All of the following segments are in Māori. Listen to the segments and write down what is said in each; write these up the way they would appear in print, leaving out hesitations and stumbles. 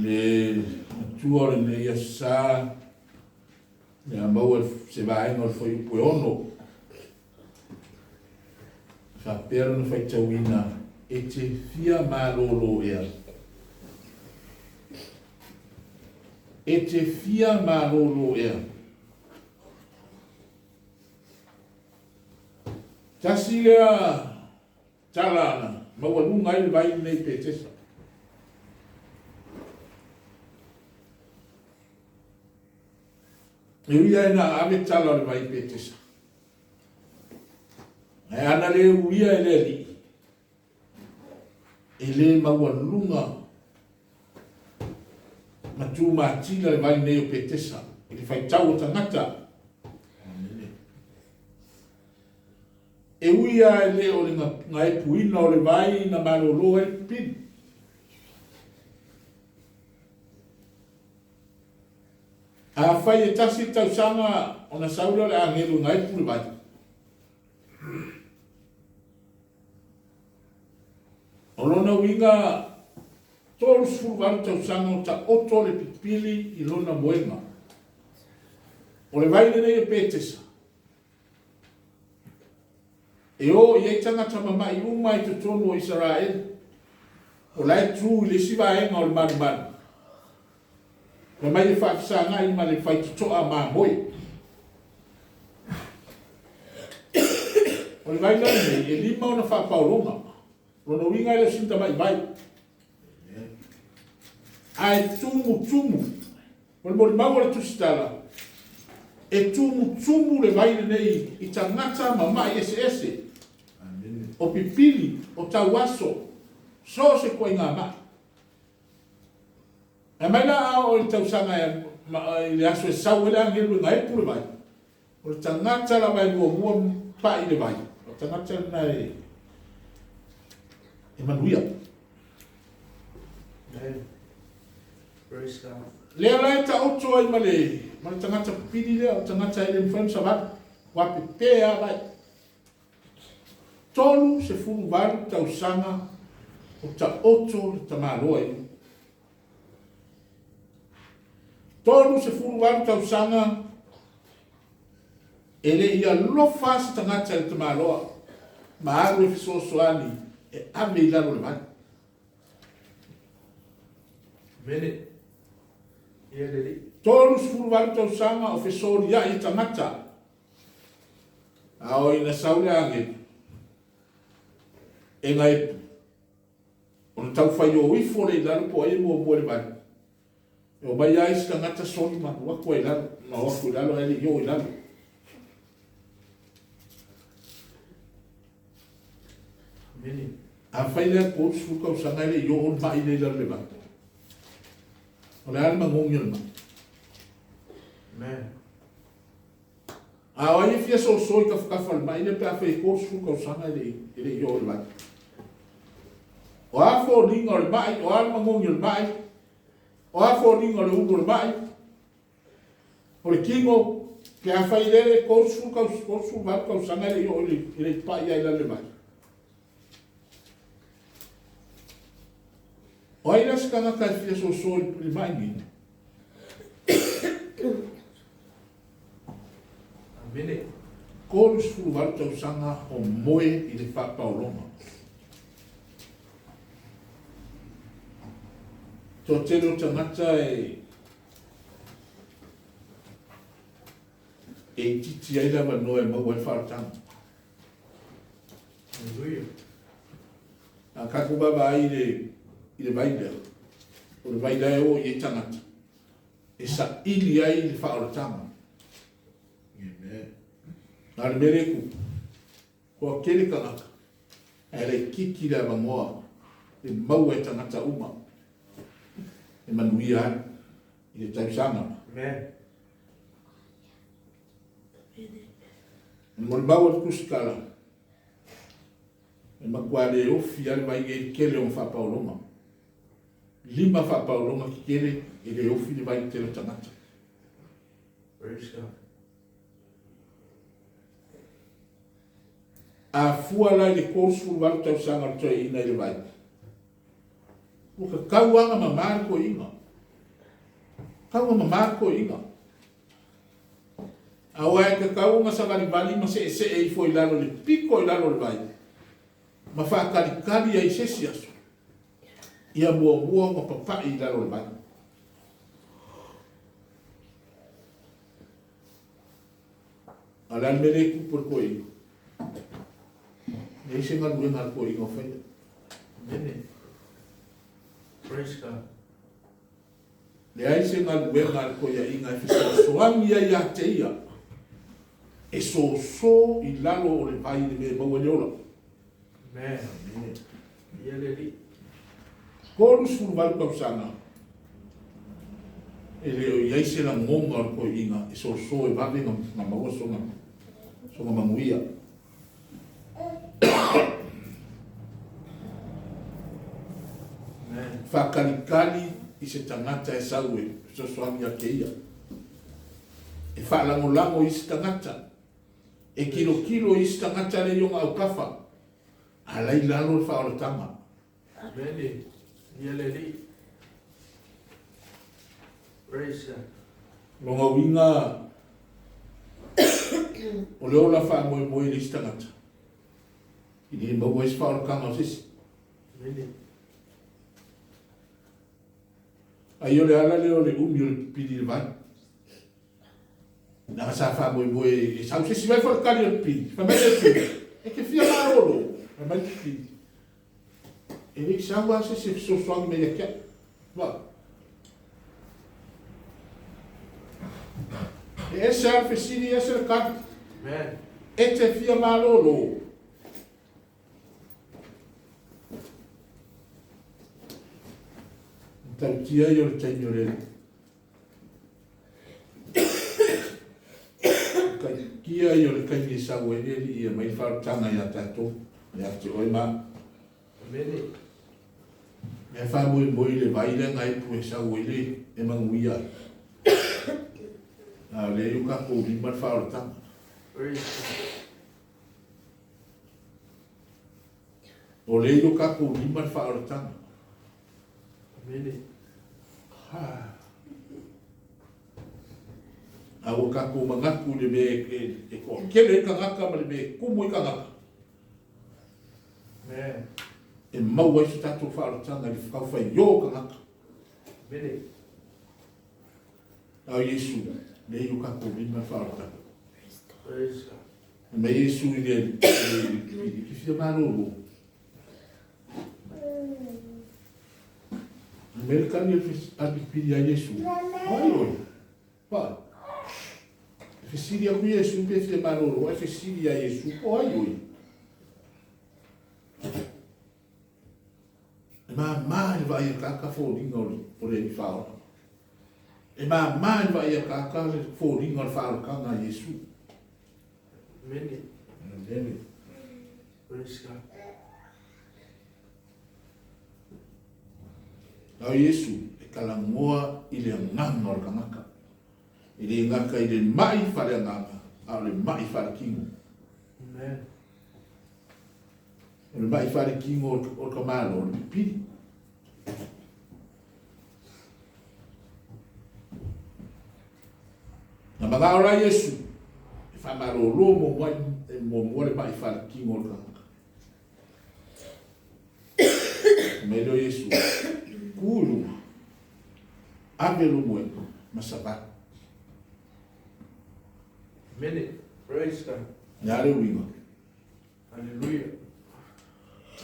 le tua le ia sa le mau se vai no foi o ono fa per no fai tawina e te fia malolo e te fia malolo tasia talana mau lunga i vai nei petesa e uia na ave tala le vai petesa e ana le uia ele li ele mau lunga ma tu ma tila le vai nei petesa e fai tau tangata e uia ele o le ngai puina o le vai na malolo e pin a fai e tasi tausanga o na saura le angelu ngai pule vai o lona winga tolu suru tausanga o ta oto le pipili i lona moenga o le vai nei e petesa e o ye tangata mama i uma i te tonu o Israel o lai tru le siva enga o le manu le mai le whaafisa ngai ma le whai tutoa ma hoi o le vai nani e lima o na whaapaulonga rono winga le sinta mai vai ai tumu o le mori mau le tusitala e tumu le vai nei i tangata mama i ese o pipili o tauaso so se koe ngā ma e mai la o le tausanga i le aso e sau ele angelu ngai pule vai o le tangata la vai mua pa i le vai o tangata na e manuia le ala e ta oto ai ma le tangata pipili le o tangata i le mfensa vai wapi pea vai tolu se fulu valu tausanga o ta oto le tamaloa i. Tolu se fulu valu tausanga ele ia lofa se tangata le tamaloa ma alu e fisosoani e ame i lalo le vai. Mene, ia leli. Tolu se fulu valu tausanga o fisori ia i tangata a o ina saule ange e ngai o na tau whai o ifo le laro po e mua le vai e o mai ais ka ngata soni manu wako e laro ma wako e laro e li yo e laro a whai lea kōtu fuka o sanga ele yo on mai le laro le vai o le alma ngongi le mai a o e fia so i ka whakawha le mai le pe a whai kōtu fuka o sanga ele yo le vai o a fo ringa o le mai, o alma ngongi o le mai, o a fo ringa o le ugo le mai, o le kingo, ke a whai lere kōsu vatu kau sanga ele o ele pai ai le mai. O ai la skanga kai fia so le mai ni. Amene. Kōsu vatu kau sanga o moe i le whapaolonga. Tō tēro tangata e titi ai lawa noe mau e wharatanga. A kako baba ai i le vaidea. O le vaidea o i e tangata. E sa ili ai le wharatanga. Nā le mereku. Kua kere kanaka. E le kiki la mangoa. E mau e tangata uma. E manuia i le tausanga. E mo le mau atu kusikala. E makua le ofi ale mai e kele o whapaolonga. 5 whapaolonga ki kele e le ofi le mai te lo tangata. A fua lai le kōsu walu tausanga o toi ina i le vai. O ka kauanga mamari ko inga. Kau mama ko inga. Awai ke kau nga sakali bali ma se e foi lalo le piko i lalo le vai. Ma fa kali ai sesi aso. Ia mua ma papa i lalo le vai. Alan mele ku por ko inga. Nei se ngal ngal ko inga fa. Mene. Praise God. Le ai se ngal ko ia inga fi soami ia te ia. E so i lalo o le vai de me maua leola. Amen. Ia le li. Ko suru valu kau sanga. E leo iai se la ngonga o ko inga. E so e vave nga maua songa. Songa manguia. Amen. Whakalikali i se tangata e saue. So soami a ke ia. E whaalango i se tangata. E kilo i se tangata le yonga au kafa. Alai lalo le whaoratanga. Amen. Ia le li. Praise God. Longa winga o leo la wha moe le se tangata. I ni maua i se whaoratanga o sisi. Amen. Ai o le ala leo le umi o le pidi le vai. Naka sa wha moe e sau sisi mai whakari o le pidi. Whamai le pidi. E ke fia marolo. Whamai le pidi. E le sau a sisi so soangi me le kia. Wa. E ese a fesiri ese le kati. Amen. E te fia marolo. Tau tia i o le taimi o le. Kia i o le kaimi e sau e le i a mai wharatanga i a tato. E a te oi ma. Amen. Me wha moe le vaile ngai pu e sau e le e manguia. A le i o ka kou lima le wharatanga. Praise God. O le i o ka kou lima le wharatanga. Amen. A o ka kou mangaku le me e ko. Kele ka ngaka ma le me kumu i ka ngaka. Amen. E maua i su tato wharatanga li whakau whai yo ka ngaka. Amen. Au Yesu, le i o ka kou lima le wharatanga. Praise God. Ma Yesu i le ki fia marolo. Amerikani a pipiri a Yesu. Oi, oi. Pa. Fesiri a ku Yesu pe fia marolo. Oi, fesiri a Yesu. Oi, oi. E ma ni vai a kaka fōringa o le whao. E ma ni vai a kaka fōringa o le whao kanga a Yesu. Amen. Praise God. Au Yesu, e kalangoa i le nganga o le kangaka. I le ngaka i le mai whare nganga, au le mai whare kingo. Amen. O le mai whare kingo o le kamalo, o le pipiri. Na mga ora Yesu, e whamaro lo mo le mai whare kingo o le kangaka. Melo Yesu, kulu, abelo moe, masaba. Amen. Praise God. Nare winga, Hallelujah.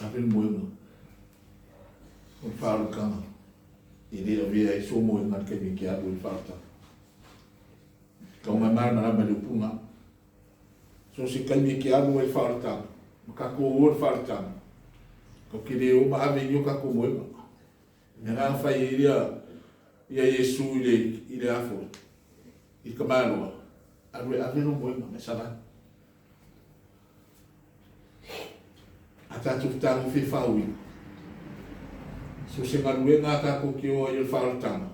abelo moe. O wharo kanga. I rea vea i so moe ngat kemi ki atu i wharta. Kau mai mara me le punga. So se kemi ki atu i wharta. Makako o wharta. Ko kire o ma ave yo kako moe. Me nga whai ia Yesu i le afo. I kamaloa. Arue avero moe me sara. Ata tu tangu fi fawi. So se ngalue nga kako ki o i wharatanga.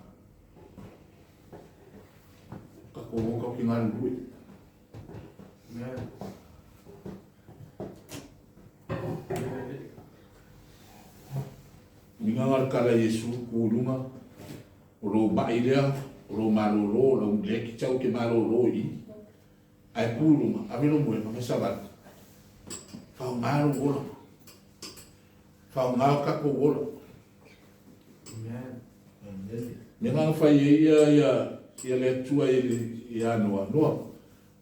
Kako o kako ki ngalue. Amen. Minga ngal kala Yesu kulunga. O lo ba ilea ro malolo la le ki tau ke malolo I ai puluma avelo mo ma sabat fa ngalo gola fa ngalo ka ko gola me nga fa ia le tua ia no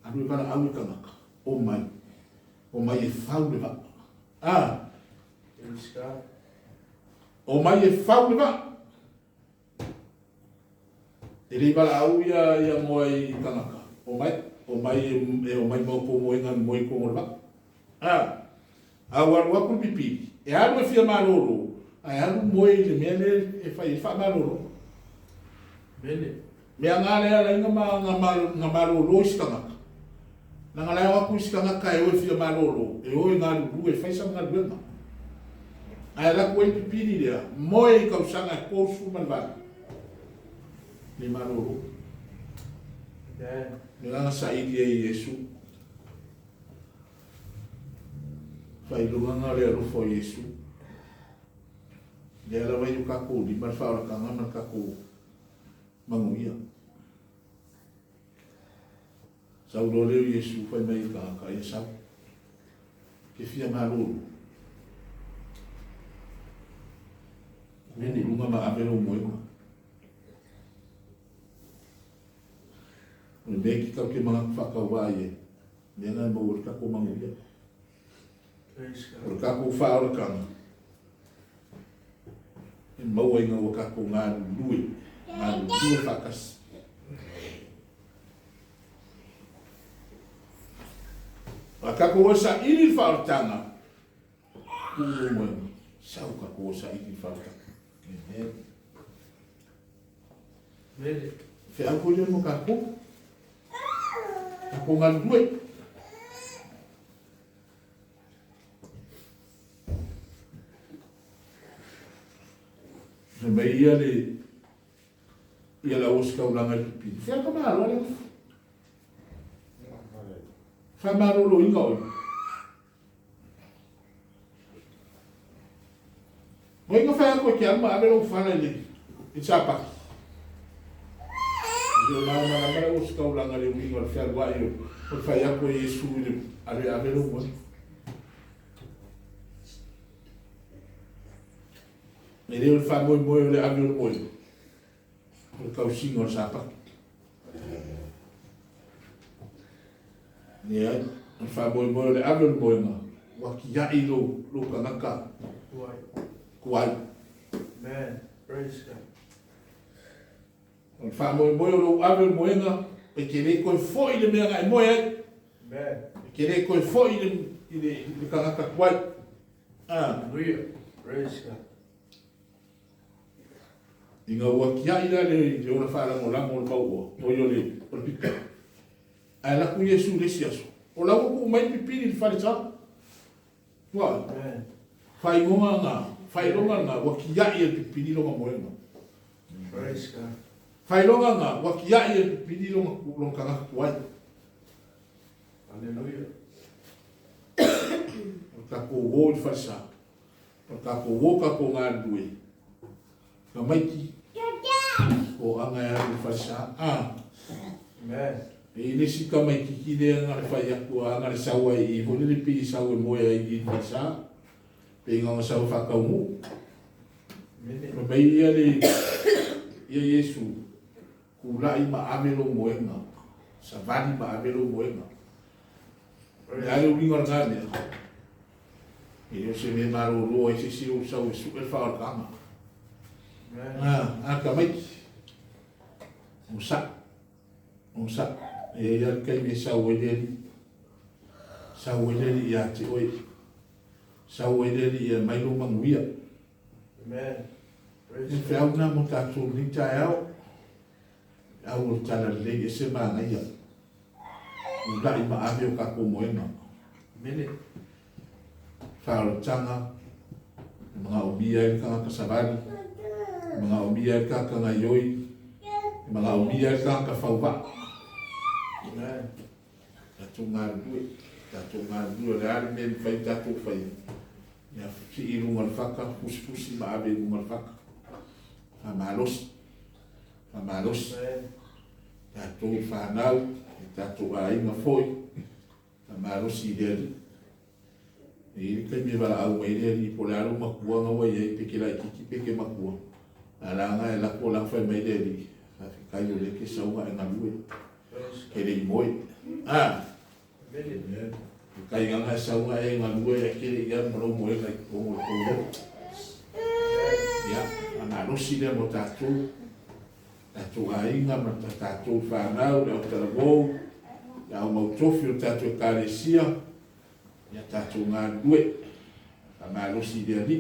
anu kana au kana o mai e fau le va o mai e fau le va e le bala au ia mo ai kana o mai mo po mo nga mo ko mo va wa ku pipi e alu e fia malolo ai alu mo e le mele e fa malolo me ngale ala nga malolo istanga na ngala wa ku istanga ka e fia malolo e o nga lu e fa sa nga lu ai la ku e pipi ni dia mo e ka usanga ko su malva ni malolo ni nga sa idi Yesu fa ilunga nga le rufo Yesu le ala vai ka ko di mar fa ka nga ka ko manguia saudore Yesu fa mai ka esa ke fia malolo ni lunga ma avelo moema o beki ka ke mga whakawaie nena mo ka ko manguia o ka ko whaora kanga e mau inga o ka ko ngā lui whakas o ka ko osa ini whaora tanga kuo moema sau ka ko osa ini whaora fe au ko mo ka ko ako nga lui me ia la osca ulanga pipi fe ka malo le fa malo lo inga o mo inga fa ko ki amma abelo fa le ichapa yo la osca ulanga le inga fa wa yo o fa ya ko Yesu le abelo mo e leo fa moi le avio moi o causingo sapa ne ai fa moi le avio moi ma wa ki ya ilo lo kanaka kuai man praise God o fa moi lo avio moi na e ke le ko foi le mea ai moi man ke le ko foi le kanaka kuai hallelujah praise God inga wa kia ila le ona fala mo la mo pau o yo le o pika ala ku Yesu le siaso o la ku mai pipi ni fale sa wa fai longa nga wa kia ia pipi ni longa mo nga praise God fai longa nga wa kia ia pipi ni longa kanga kuai hallelujah ka ko wo fale sa ka ko wo ka ko nga due ka mai ki o anga ya le fasa amen e ni si ka mai ki le anga le fai aku anga le sawa I vo le pi sawa mo ya I fasa pe nga sawa fa ka mu me mai ya le ya Yesu ku la I ma amelo mo nga sa vani ma amelo mo nga ya le winga nga ne e yo se me maro lo e se si o sawa su e fa ka ma ka mai Musa e ya kai me sa wedeli ya ti oi sa wedeli ya mai lo manguia amen e fa una mo ta tu ni ta au tala le se ma na ya u dai ma ave ka ko moena mene fa o tanga mga ubia ka sabani mga ubia ka ngayoi mga ubia ka fauva amen tunga due le ali men fai tatu fai ya si irunga faka pusi ma abe irunga faka fa malos Amen. tātou whanau, tātou ainga foi, ta malos I reri. I kai me wala au mai reri, po le aru makua ngawa iei peke la ikiki peke makua. Alanga e lako la whai mai reri, kai o leke saunga e ngalue, ke rei moi. Amen. Kai nganga saunga e ngalue e kere ia maro moe kai kongo kongo. Ya, ana rosi le mo tātou, tātou ainga ma tātou whanau, le au taravou, le au mautofi o tātou kāresia, ia tātou ngā due, ka ngā rosi le ali.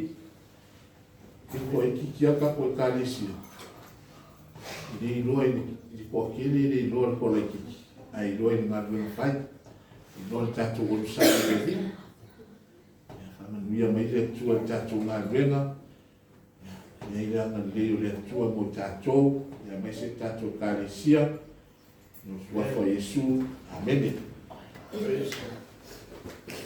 Ko e kikiaka ko e kāresia. I rei roa i ko kere, rei roa ko lai kiki. Ai roa i ngā due na whai, i roa tātou o rusai le vi. Ia whamanuia mai le tua tātou ngā duenga, ia ira ngā leo le tua mo tātou, ia mai se tātou kāresia, no suafa Yesu. Amen. Praise God.